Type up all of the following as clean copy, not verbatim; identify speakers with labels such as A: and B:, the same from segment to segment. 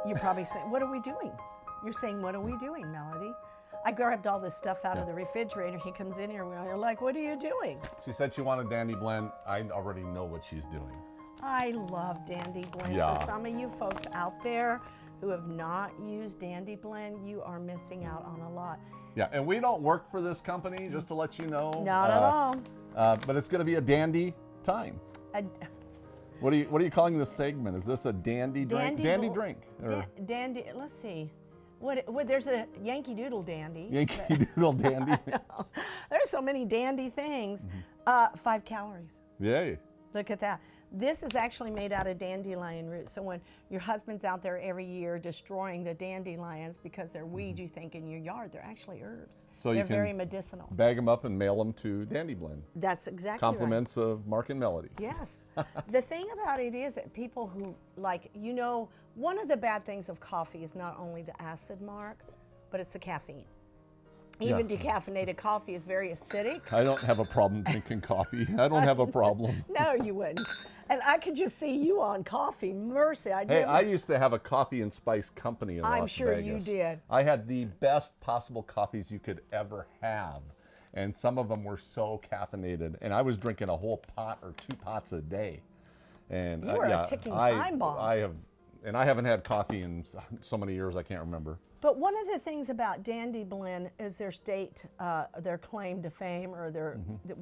A: You're probably saying, what are we doing? You're saying, what are we doing, Melody? I grabbed all this stuff out of the refrigerator. He comes in here and we're like, what are you doing?
B: She said she wanted Dandy Blend. I already know what she's doing.
A: I love Dandy Blend.
B: Yeah.
A: For some of you folks out there who have not used Dandy Blend, you are missing out on a lot.
B: Yeah, and we don't work for this company, just to let you know.
A: Not at all.
B: But it's going to be a dandy time. What are you calling this segment? Is this a dandy drink? Dandy drink.
A: Dandy. Let's see. What? There's a Yankee Doodle dandy.
B: Yankee Doodle dandy.
A: There's so many dandy things. 5 calories.
B: Yay.
A: Look at that. This is actually made out of dandelion root. So when your husband's out there every year destroying the dandelions because they're weeds, you think in your yard, they're actually herbs.
B: So
A: they're
B: you can
A: very medicinal.
B: Bag them up and mail them to Dandy Blend.
A: That's exactly
B: Compliments of Mark and Melody.
A: Yes. The thing about it is that people who one of the bad things of coffee is not only the acid, Mark, but it's the caffeine. Even decaffeinated coffee is very acidic.
B: I don't have a problem drinking coffee. I don't have a problem.
A: No, you wouldn't. And I could just see you on coffee. Mercy.
B: I used to have a coffee and spice company in Las Vegas.
A: I'm sure you did.
B: I had the best possible coffees you could ever have. And some of them were so caffeinated. And I was drinking a whole pot or 2 pots a day. And
A: you were a ticking time bomb.
B: I haven't had coffee in so many years I can't remember.
A: But one of the things about Dandy Blend is their their claim to fame, or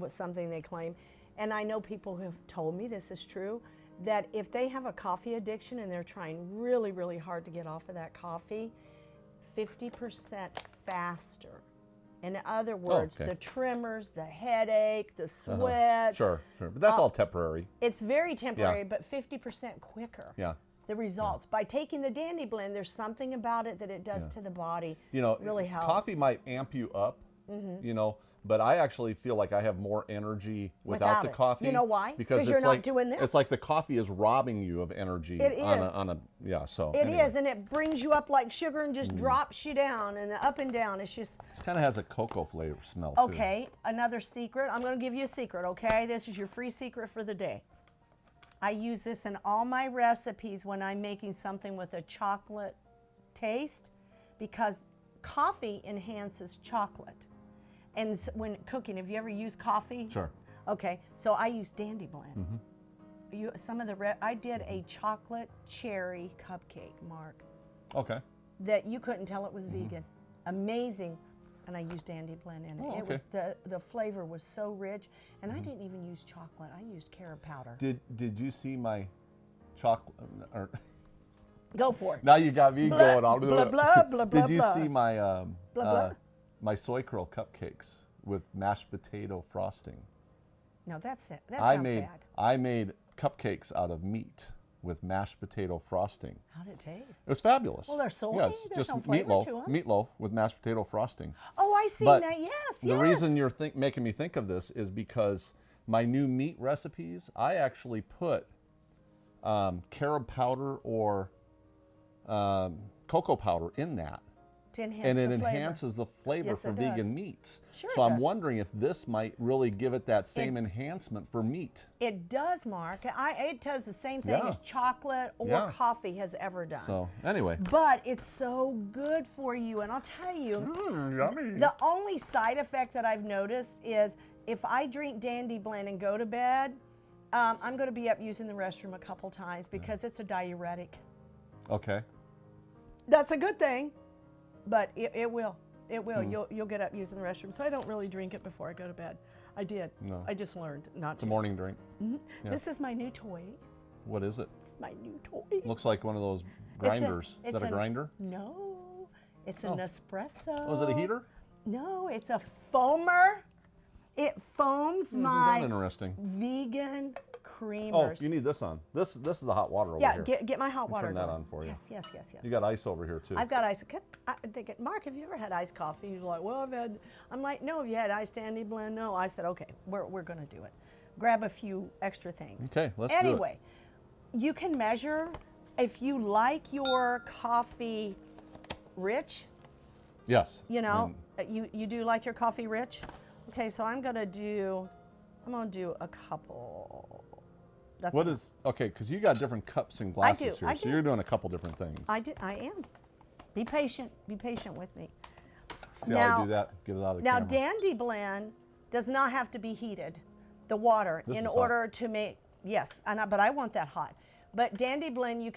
A: something they claim. And I know people who have told me this is true, that if they have a coffee addiction and they're trying really, really hard to get off of that coffee, 50% faster. In other words, the tremors, the headache, the sweat.
B: Sure. But that's all temporary.
A: It's very temporary, but 50% quicker.
B: Yeah.
A: The results. By taking the Dandy Blend, there's something about it that it does to the body. Really helps.
B: Coffee might amp you up, but I actually feel like I have more energy without the coffee.
A: You know why?
B: Because
A: you're not doing this.
B: It's like the coffee is robbing you of energy.
A: It is.
B: It
A: is, and it brings you up like sugar and just drops you down, and the up and down. It's just.
B: It kind of has a cocoa flavor smell too.
A: Okay, another secret. I'm going to give you a secret. Okay, this is your free secret for the day. I use this in all my recipes when I'm making something with a chocolate taste, because coffee enhances chocolate. And when cooking, have you ever used coffee?
B: Sure.
A: Okay, so I use Dandy Blend. I did a chocolate cherry cupcake, Mark.
B: Okay.
A: That you couldn't tell it was vegan. Amazing. And I used Dandy Blend in it.
B: Oh, okay.
A: It was the flavor was so rich, and I didn't even use chocolate. I used carob powder.
B: Did you see my chocolate?
A: Go for it.
B: Now you got me going on.
A: Blah, blah, blah, blah,
B: Did you
A: blah.
B: see my my soy curl cupcakes with mashed potato frosting?
A: No, that's it. That sounds bad.
B: I made cupcakes out of meat with mashed potato frosting.
A: How did it taste?
B: It was fabulous.
A: Well, they're soy.
B: Yes,
A: There's
B: just
A: no flavor to them.
B: meatloaf with mashed potato frosting.
A: Oh, I see
B: But
A: that. Yes,
B: the reason you're making me think of this is because my new meat recipes, I actually put carob powder or cocoa powder in that.
A: To enhance
B: and it
A: the flavor.
B: enhances the flavor
A: Yes,
B: for
A: it
B: vegan
A: does.
B: meats.
A: Sure
B: So
A: it
B: I'm
A: does.
B: wondering if this might really give it that same enhancement for meat.
A: It does, Mark. It does the same thing
B: Yeah.
A: as chocolate or
B: Yeah.
A: coffee has ever done.
B: So anyway.
A: But it's so good for you. And I'll tell you,
B: Yummy.
A: the only side effect that I've noticed is if I drink Dandy Blend and go to bed, I'm going to be up using the restroom a couple times because it's a diuretic.
B: Okay.
A: That's a good thing, but it will. It will. You'll get up using the restroom. So I don't really drink it before I go to bed. I did.
B: No.
A: I just learned not
B: It's
A: to.
B: a morning drink. Yeah.
A: This is my new toy.
B: What is it?
A: It's my new toy.
B: Looks like one of those grinders. Is that a grinder?
A: No, it's an espresso.
B: Oh, is it a heater?
A: No, it's a foamer. It foams
B: Isn't
A: my
B: that interesting?
A: vegan
B: Oh,
A: creamers.
B: you need this on. This is the hot water over
A: Yeah,
B: here.
A: get my hot water.
B: Turn that
A: going.
B: on for you.
A: Yes.
B: You got ice over here too.
A: I've got ice. I think, Mark, have you ever had iced coffee? He's like, well, I'm like, no, have you had iced Dandy Blend? No. I said, okay, we're going to do it. Grab a few extra things.
B: Okay, let's do it.
A: Anyway, you can measure if you like your coffee rich.
B: Yes.
A: You know, you do like your coffee rich? Okay, so I'm going to do a couple. That's
B: What
A: enough.
B: is okay? Because you got different cups and glasses here,
A: I
B: so
A: do.
B: you're doing a couple different things.
A: I am. Be patient. Be patient with me.
B: See how I do that? Get it out of the
A: Now,
B: camera.
A: Dandy Blend does not have to be heated, the water,
B: This
A: in
B: is hot.
A: order to make, yes, but I want that hot. But Dandy Blend you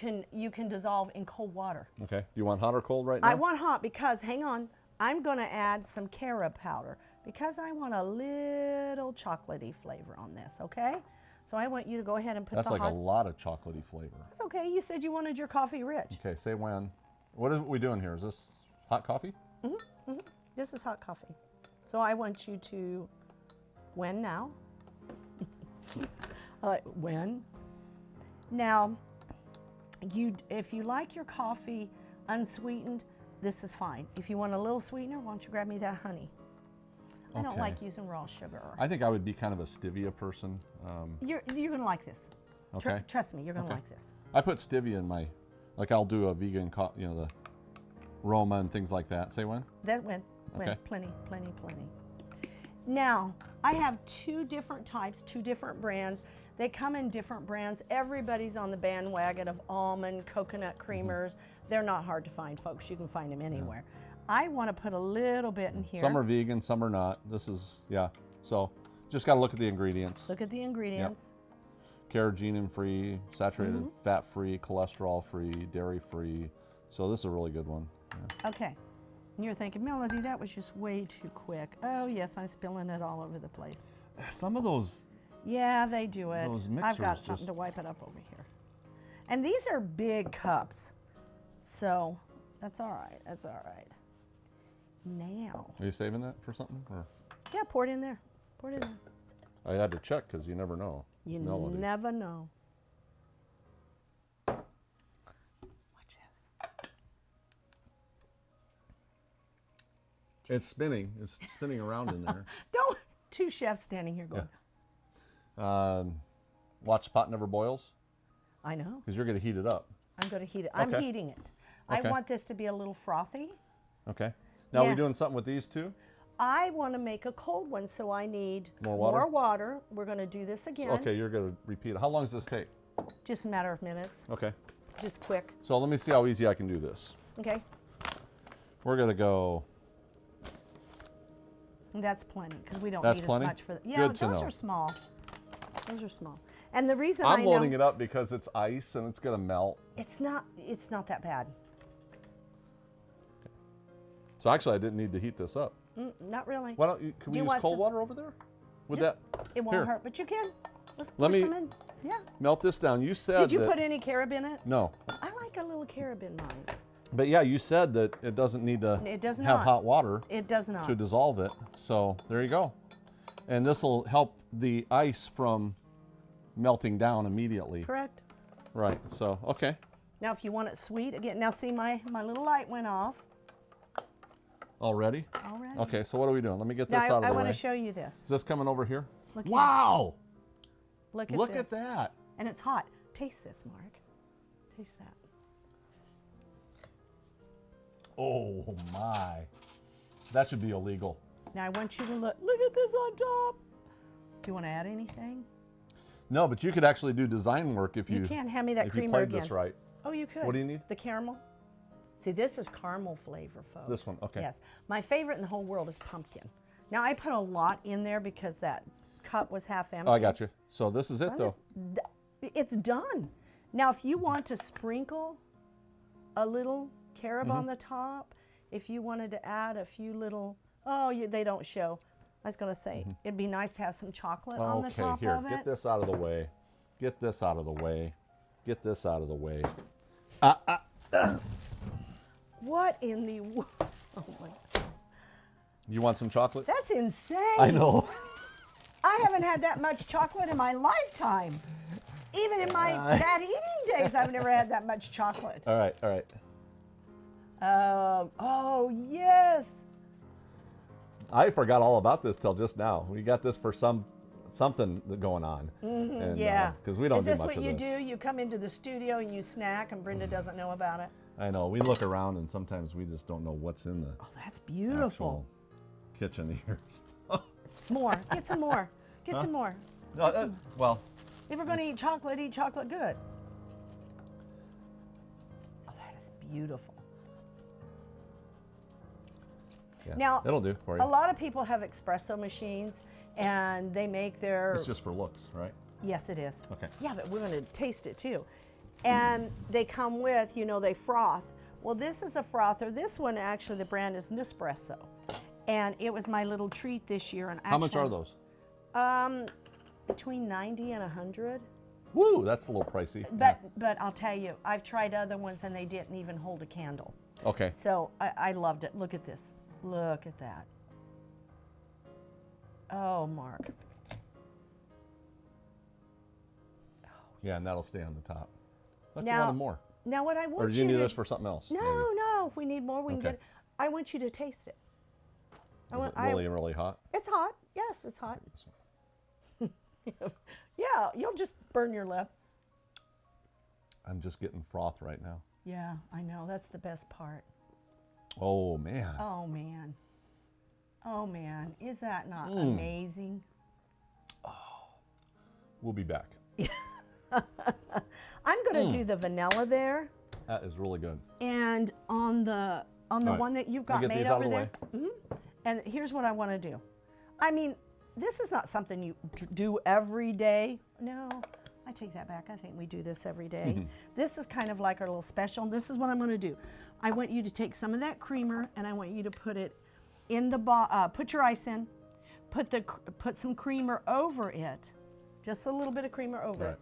A: can dissolve in cold water.
B: Okay. You want hot or cold right now?
A: I want hot because, hang on, I'm going to add some carob powder because I want a little chocolatey flavor on this, okay? So I want you to go ahead and put
B: That's
A: the
B: like
A: hot.
B: a lot of chocolatey flavor.
A: That's okay. You said you wanted your coffee rich.
B: Okay, say when. What are we doing here? Is this hot coffee?
A: This is hot coffee. So I want you to, when now? When? Now, if you like your coffee unsweetened, this is fine. If you want a little sweetener, why don't you grab me that honey? I don't
B: Okay.
A: like using raw sugar.
B: I think I would be kind of a stevia person.
A: You're gonna like this.
B: Okay.
A: Trust me, you're gonna
B: Okay.
A: like this.
B: I put stevia in my, like I'll do a vegan, the Roma and things like that. Say when?
A: That went
B: Okay.
A: plenty. Now, I have two different types, two different brands. They come in different brands. Everybody's on the bandwagon of almond, coconut creamers. They're not hard to find, folks. You can find them anywhere. I want to put a little bit in here.
B: Some are vegan, some are not. This is, yeah. So just got to look at the ingredients.
A: Look at the ingredients.
B: Carrageenan free, saturated fat free, cholesterol free, dairy free. So this is a really good one. Yeah.
A: Okay. And you're thinking, Melody, that was just way too quick. Oh, yes, I'm spilling it all over the place.
B: Some of those,
A: Yeah, they do it.
B: Those
A: I've got
B: mixers
A: something
B: just-
A: to wipe it up over here. And these are big cups. So that's all right. That's all right. Now,
B: are you saving that for something? Or
A: yeah, pour it in there. Pour it in there.
B: I had to check because you never know.
A: You
B: Melody.
A: never know. Watch this.
B: It's spinning. It's spinning around in there.
A: Don't, two chefs standing here going,
B: Watch pot never boils
A: I know.
B: because you're going to heat it up.
A: I'm going to heat it. I'm
B: Okay.
A: heating it.
B: Okay.
A: I want this to be a little frothy.
B: Okay. Now
A: Yeah.
B: we doing something with these two?
A: I want to make a cold one, so I need
B: More water?
A: More water. We're going to do this again.
B: Okay, you're going to repeat it. How long does this take?
A: Just a matter of minutes.
B: Okay.
A: Just quick.
B: So let me see how easy I can do this.
A: Okay.
B: We're going to go.
A: And that's plenty because we don't
B: That's
A: need
B: plenty?
A: as much for yeah,
B: Good to
A: those
B: know.
A: are small. Those are small. And the reason
B: I'm
A: I
B: loading
A: know
B: it up because it's ice and it's going to melt.
A: it's not that bad.
B: So actually, I didn't need to heat this up.
A: Not really.
B: Why don't you? Can
A: Do
B: we
A: you
B: use
A: want
B: cold
A: some-
B: water over there? Would
A: Just-
B: that
A: It won't
B: here,
A: hurt, but you can. Let's
B: Let
A: pour
B: me-
A: some in. Yeah.
B: melt this down? You said
A: Did you
B: that,
A: put any carob in it?
B: no,
A: I like a little carob in mine.
B: but yeah, you said that it doesn't need to
A: It does
B: have
A: not.
B: hot water
A: It does not.
B: to dissolve it. So there you go, and this will help the ice from melting down immediately.
A: Correct.
B: Right. So okay.
A: Now, if you want it sweet, again, now see my little light went off.
B: Already?
A: Already.
B: Okay. So what are we doing? Let me get
A: Now,
B: this out of
A: I
B: the
A: want
B: way.
A: to show you this.
B: Is this coming over here?
A: Look here.
B: Wow!
A: Look at
B: Look
A: this.
B: at that.
A: And it's hot. Taste this, Mark. Taste that.
B: Oh my! That should be illegal.
A: Now, I want you to look at this on top. Do you want to add anything?
B: No, but you could actually do design work if you.
A: You can't hand me that
B: if you
A: creamer
B: played
A: again.
B: this right.
A: Oh, you could.
B: What do you need?
A: The caramel. See, this is caramel flavor, folks.
B: This one, okay.
A: Yes. My favorite in the whole world is pumpkin. Now, I put a lot in there because that cup was half empty.
B: Oh, I got you. So this is it,
A: I'm
B: though.
A: it's done. Now, if you want to sprinkle a little carob
B: Mm-hmm.
A: on the top, if you wanted to add a few little, they don't show. I was going to say, it'd be nice to have some chocolate on the
B: Mm-hmm. Okay,
A: top
B: here,
A: of it.
B: get this out of the way. Get this out of the way. Get this out of the way.
A: What in the world? Oh my,
B: You want some chocolate?
A: that's insane.
B: I know.
A: I haven't had that much chocolate in my lifetime. Even in my bad eating days, I've never had that much chocolate.
B: All right, all right.
A: Oh, yes.
B: I forgot all about this till just now. We got this for something going on. And,
A: Yeah.
B: Because we don't
A: Is
B: do
A: this
B: much
A: what
B: of
A: you
B: this.
A: do? You come into the studio and you snack and Brenda doesn't know about it?
B: I know. We look around and sometimes we just don't know what's in the
A: Oh, that's beautiful.
B: actual kitchen ears.
A: More. Get some more. Get some more.
B: No, well,
A: If we're going to eat chocolate good. Oh, that is beautiful.
B: Yeah,
A: Now,
B: it'll do for you.
A: A lot of people have espresso machines, and they make their...
B: It's just for looks, right?
A: Yes, it is.
B: Okay.
A: Yeah, but we're going to taste it too. And they come with, they froth. Well, this is a frother. This one, actually, the brand is Nespresso. And it was my little treat this year. And
B: How much are those?
A: Between 90 and 100.
B: Woo, that's a little pricey.
A: But I'll tell you, I've tried other ones and they didn't even hold a candle.
B: Okay.
A: So I loved it. Look at this. Look at that. Oh, Mark.
B: Yeah, and that'll stay on the top. Let's
A: Now-
B: want more.
A: Now what I want
B: Or did you
A: to
B: need this for something else?
A: No,
B: maybe?
A: no. If we need more, we can
B: Okay.
A: get it. I want you to taste it.
B: Is it really, really hot?
A: It's hot. Yes, it's hot.
B: This one.
A: Yeah, you'll just burn your lip.
B: I'm just getting froth right now.
A: Yeah, I know. That's the best part.
B: Oh, man.
A: Oh, man. Oh, man. Is that not amazing?
B: We'll be back.
A: I'm going to do the vanilla there.
B: That is really good.
A: And on the
B: right.
A: one that you've
B: Let
A: got
B: me get
A: made
B: these out
A: over
B: of the
A: there.
B: way.
A: And here's what I want to do. I mean, this is not something you do every day. No, I take that back. I think we do this every day. This is kind of like our little special. This is what I'm going to do. I want you to take some of that creamer and I want you to put it in the put your ice in. Put some creamer over it. Just a little bit of creamer over
B: Right.
A: it.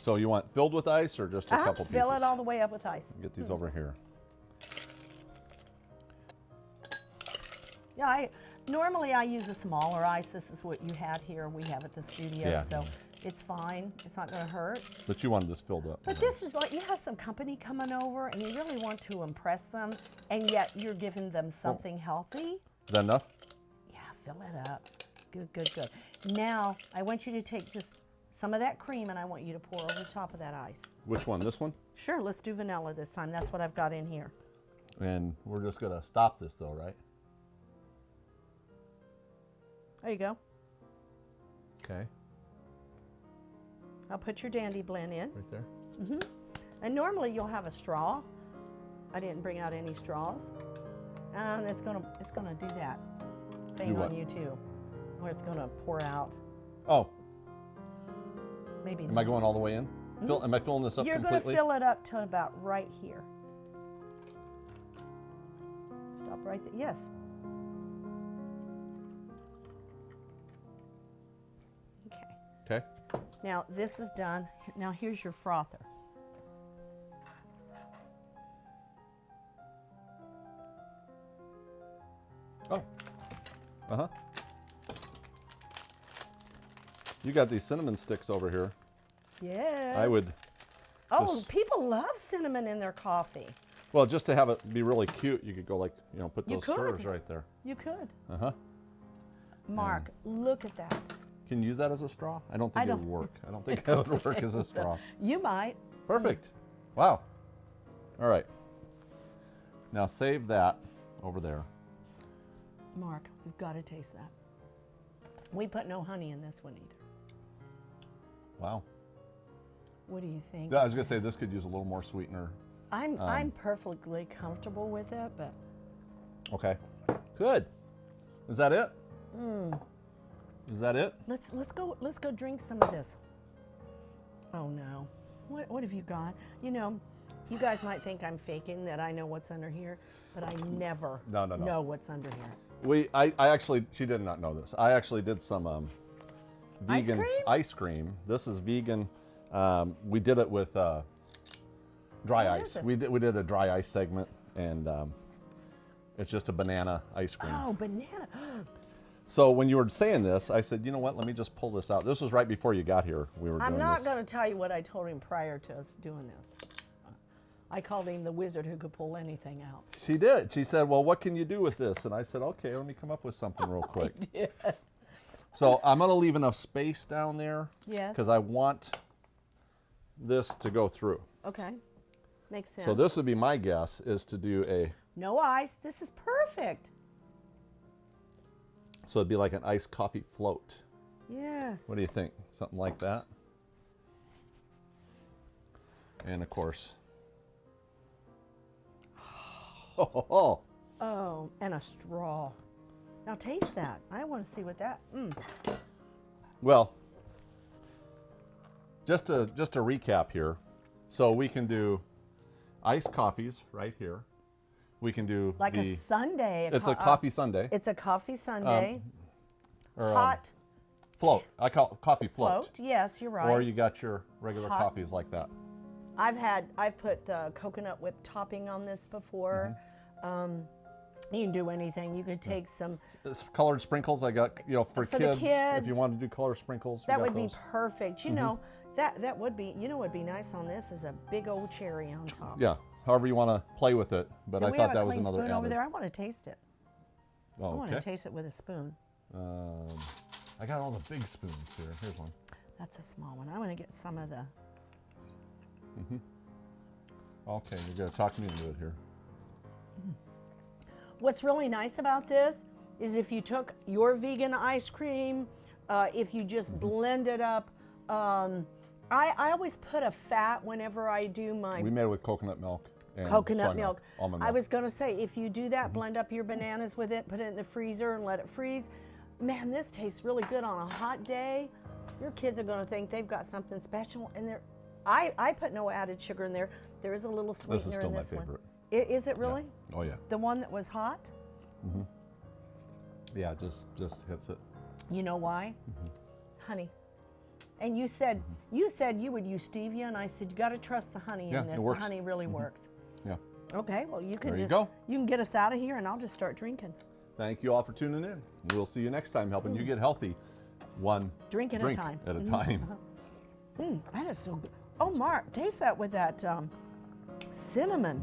B: So you want filled with ice or just a couple pieces?
A: Fill it all the way up with ice.
B: Get these over here.
A: Yeah, normally I use a smaller ice. This is what you had here. We have at the studio,
B: Yeah.
A: so it's fine. It's not going to hurt.
B: But you wanted this filled up.
A: But this is what you have some company coming over, and you really want to impress them, and yet you're giving them something healthy.
B: Is that enough?
A: Yeah, fill it up. Good, good, good. Now I want you to take just some of that cream, and I want you to pour over the top of that ice.
B: Which one? This one?
A: Sure, let's do vanilla this time. That's what I've got in here.
B: And we're just going to stop this though, right?
A: There you go.
B: Okay.
A: I'll put your Dandy Blend in.
B: Right there.
A: And normally you'll have a straw. I didn't bring out any straws. And it's gonna do that thing
B: Do what?
A: on you too, where it's gonna pour out.
B: Oh,
A: Maybe
B: am I going all the way in? Am I filling this up
A: You're
B: completely?
A: gonna fill it up to about right here. Stop right there. Yes. Okay.
B: Okay.
A: Now this is done. Now here's your frother.
B: Oh. Uh-huh. You got these cinnamon sticks over here.
A: Yes.
B: I would,
A: Oh,
B: just-
A: people love cinnamon in their coffee.
B: well, just to have it be really cute, you could go like, put
A: You
B: those
A: could.
B: stirrers right there.
A: You could.
B: Uh-huh.
A: Mark, look at that.
B: Can you use that as a straw? I don't think
A: I
B: it
A: don't-
B: would work. I don't think it would work as a straw.
A: You might.
B: Perfect. Wow. All right. Now save that over there.
A: Mark, you've got to taste that. We put no honey in this one either.
B: Wow.
A: What do you think?
B: Yeah, I was gonna say this could use a little more sweetener.
A: I'm perfectly comfortable with it, but
B: Okay. Good. Is that it? Is that it?
A: let's go drink some of this. Oh no. What have you got? You guys might think I'm faking that I know what's under here, but I never
B: No.
A: know what's under here.
B: I actually, she did not know this. I actually did some vegan
A: cream?
B: ice cream. This is vegan. We did it with dry
A: What
B: ice.
A: is this?
B: We did a dry ice segment, and it's just a banana ice cream.
A: Oh, banana.
B: So when you were saying this, I said, you know what? Let me just pull this out. This was right before you got here. We were
A: I'm
B: doing
A: not
B: this.
A: going to tell you what I told him prior to us doing this. I called him the wizard who could pull anything out.
B: She did. She said, well, what can you do with this? And I said, okay, let me come up with something real quick. So I'm going to leave enough space down there.
A: Yes.
B: Because I want this to go through.
A: Okay. Makes sense.
B: So this would be my guess, is to do
A: No ice. This is perfect.
B: so it'd be like an iced coffee float.
A: Yes.
B: What do you think? Something like that? And of course, oh,
A: Oh, and a straw. Now taste that. I want to see what that.
B: well, just to recap here. So we can do iced coffees right here. We can do
A: Like a sundae.
B: It's a coffee sundae.
A: It's a coffee sundae.
B: Or
A: Hot
B: float. I call it coffee float.
A: float. Yes, you're right.
B: Or you got your regular
A: Hot.
B: coffees like that.
A: I've put coconut whipped topping on this before. You can do anything. You could take some.
B: Colored sprinkles. I got for
A: For the
B: kids. If
A: kids.
B: you want to do color sprinkles, we
A: That
B: got
A: would be
B: those.
A: perfect. You know, that would be. You know, what would be nice on this is a big old cherry on top.
B: Yeah. However you want to play with it, but
A: Do
B: I
A: we
B: thought
A: have
B: that
A: a
B: was
A: clean
B: another
A: spoon over
B: added.
A: there? I want to taste it. I
B: Oh,
A: want to
B: okay.
A: taste it with a spoon.
B: I got all the big spoons here. Here's one.
A: That's a small one. I want to get some of the.
B: Okay, you're gonna talk me into it here.
A: What's really nice about this is if you took your vegan ice cream, if you just blend it up. I always put a fat whenever I do my
B: We made it with coconut milk and
A: coconut
B: soy
A: milk.
B: almond
A: I
B: milk.
A: was going to say, if you do that, blend up your bananas with it, put it in the freezer and let it freeze. Man, this tastes really good on a hot day. Your kids are going to think they've got something special. And I put no added sugar in there. There is a little sweetener
B: This is still
A: in
B: my
A: this one.
B: favorite.
A: Is it really?
B: Oh yeah.
A: The one that was hot?
B: Yeah, it just hits it.
A: You know why? Honey. And you said you would use stevia, and I said you got to trust the honey
B: Yeah,
A: in this.
B: it works.
A: The honey really works.
B: Yeah.
A: Okay, well you can
B: There you
A: just
B: go.
A: you can get us out of here, and I'll just start drinking.
B: Thank you all for tuning in. We'll see you next time, helping you get healthy, one
A: Drink at a time.
B: at a time.
A: That is so good. Oh, Mark, taste that with that cinnamon.